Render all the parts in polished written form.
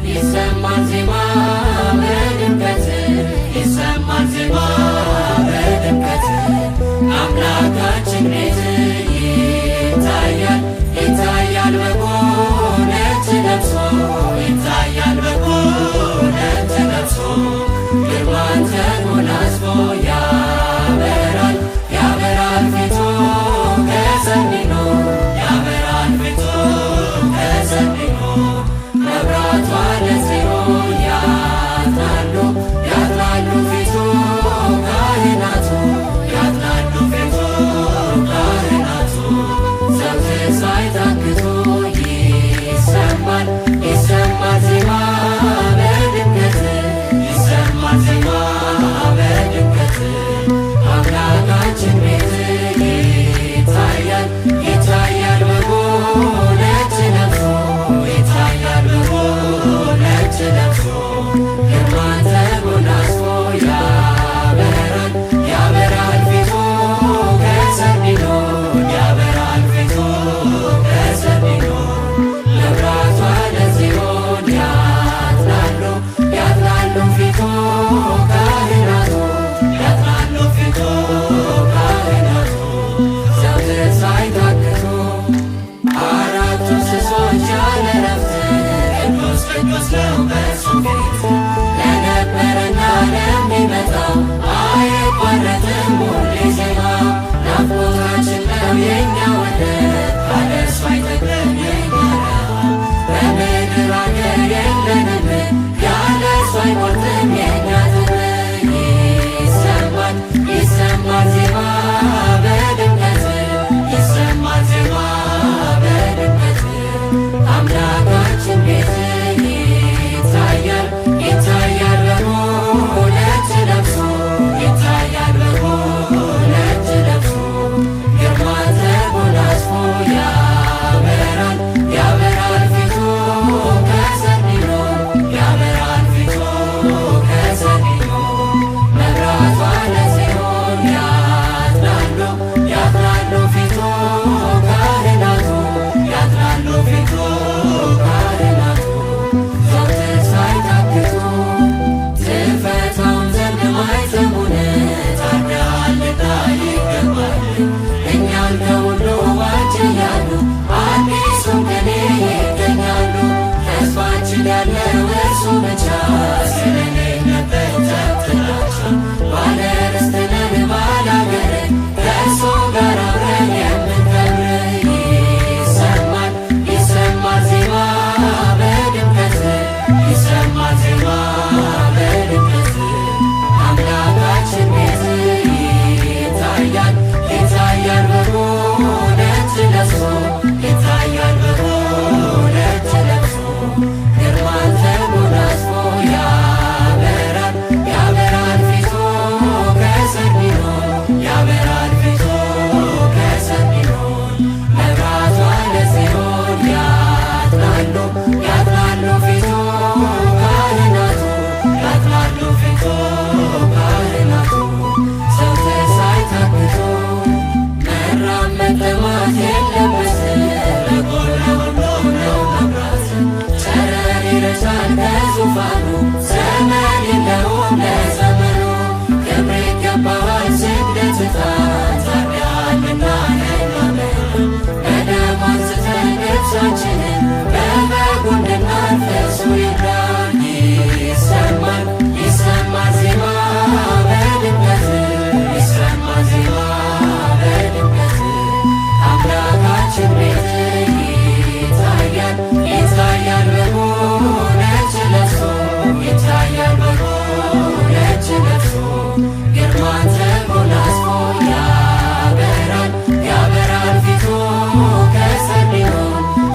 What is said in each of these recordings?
ይሰማል ዜማ በድምቀት ይሰማል ዜማ በድምቀት አምላካችን ቤት ይታያል ይታያል በጎ ነጭ ለብሶ ይታያል በጎ ነጭ ለብሶ ግርማን ተጎናጽፎ ያበራል ያበራል ፊቱ ከሰኒኖ ያበራል ፊቱ ከሰኒኖ መብራቷ ለጽዮን ያጥናሉ ያጥናሉ ፊቱ ካህናቱ ያጥናሉ ፊቱ ካህናቱ ዘወትር ሳይታክቱ ይሰማል ይሰማል ዜማ በድምቀት ይሰማል ዜማ በድምቀት አምላካችን ቤት ይታያል ይታያል በጎ ነጭ ለብሶ ይታያል በጎ ነጭ ለብሶ ግርማን ተጎናጽፎ ያበራል ያበራል ፊቱ ከሰኒኖ ያበራል ፊቱ ከሰኒኖ መብራቷ ለጽዮን ያጥናሉ ያጥናሉ ፊቱ ካህናቱ ያጥናሉ ፊቱ ካህናቱ ዘወትር ሳይታክቱ አራቱ እንስሶች ያለ እረፍት ቅዱስ ቅዱስ ነው በእርሱ ፊት ለነበረና ለሚመጣው አይቋረጥም ሁሌ ዜማ ናፍቆታችን ነው የኛ ወደብ ካለ እርሱ አይጠግብም የኛ ረሃብ በምድር አገር የለንም ያለ እርሱ አይቆርጥም የኛ ጥም ይሰማል ይሰማል ዜማ በድምቀት ይሰማል ዜማ በድምቀት አምላካችን ቤት ይታያል ይታያል በጎ ነጭ ለብሶ ይታያል በጎ ነጭ ለብሶ ግርማን ተጎናጽፎ ያበራል ያበራል ፊቱ ከሰኒኖ ያበራል ፊቱ ከሰኒኖ መብራቷ ለጽዮን ያጥናሉ ያጥናሉ ፊቱ ካህናቱ ያጥናሉ ፊቱ ካህናቱ ዘወትር ሳይታክቱ ትፈታውን ዘንድ ማይተሙን ታርደሃልና ይገባል እኛን ከሁሉ ዋጅያሉ አዲሱን ቅኔ ይገኛሉ ተስፋችን ያለው እርሱ ብቻ ስለኔ ነበር ተጥላቸው ባለ ርስት ነን ባለ አገር ከእርሱ ጋር አብረን የምንከብር ይሰማል ይሰማል ዜማ በድምቀት ይሰማል ዜማ በድምቀት አምላካችን ቤት ይታያል ይታያል በጎ ነጭ ለብሶ ይታያል በጎ ነጭ ለብሶ ግርማን ተጎናጽፎ ያበራል ያበራል ፊቱ ከሰኒኖ ያበራል ፊቱ ከሰኒኖ መብራቷ ለጽዮን ያጥናሉ ያጥናሉ ፊቱ ካህናቱ ያጥናሉ ፊቱ ካህናቱ ዘወትር ሳይታክቱ መራመድ ጥማት የለበት በጎ ለሁሉ ነው መብራት ጨረር ይረጫል ከዙፋኑ ዘመን የለውም ለዘመኑ ክብር ይገባዋል ስግደት ዕጣን ታርደሃልና እናመን በደሙ አንጽተን ልብሳችንን በበጉ እንድናልፍ እርሱ ይርዳን ይሰማል ይሰማል ዜማ በድምቀት ይሰማል ዜማ በድምቀት አምላካችን ቤት ይታያል ይታያል በጎ ነጭ ለብሶ ይታያል በጎ ነጭ ለብሶ ግርማን ተጎናጽፎ ያበራል ያበራል ፊቱ ከሰኒኖ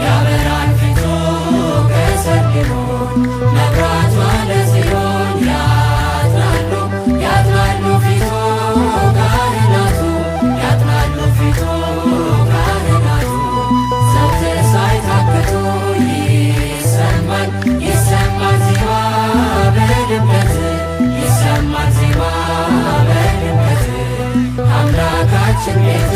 ያበራል ፊቱ ከሰኒኖ መብራቷ ለጽዮን ያጥናሉ ያጥናሉ ፊቱ ካህናቱ ያጥናሉ ፊቱ ካህናቱ ዘወትር ሳይታክቱ ይሰማል ይሰማል ዜማ በድምቀት ይሰማል ዜማ በድምቀት አምላካችን ቤት